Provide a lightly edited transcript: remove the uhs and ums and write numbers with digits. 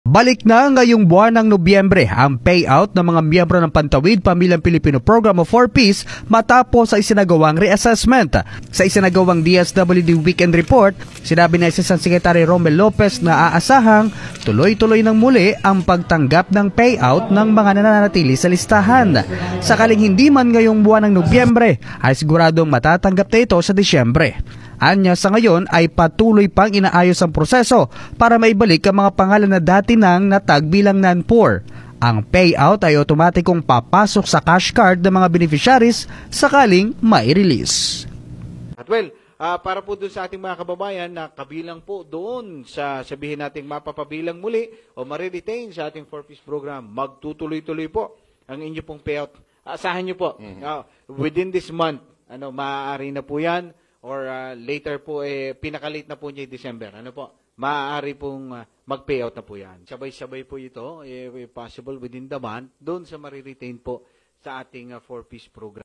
Balik na ngayong buwan ng Nobyembre ang payout ng mga miyembro ng Pantawid Pamilyang Pilipino Program of 4Ps matapos sa isinagawang reassessment. Sa isinagawang DSWD Weekend Report, sinabi na Assistant Secretary Romel Lopez na aasahang tuloy-tuloy ng muli ang pagtanggap ng payout ng mga nananatili sa listahan. Sakaling hindi man ngayong buwan ng Nobyembre, ay siguradong matatanggap na ito sa Disyembre. Anya sa ngayon ay patuloy pang inaayos ang proseso para maibalik ang mga pangalan na dati nang natag bilang non-poor. Ang payout ay otomatikong papasok sa cash card ng mga beneficiaries sakaling mai-release. Well, para po doon sa ating mga kababayan na kabilang po doon sa sabihin nating mapapabilang muli o ma-retain sa ating 4Ps program, magtutuloy-tuloy po ang inyo pong payout. Asahan nyo po, within this month, maaari na po yan. Or later po, pinaka-late na po niya December. Maaari pong mag-payout na po yan. Sabay-sabay po ito, possible within the month, doon sa ma-retain po sa ating 4Ps program.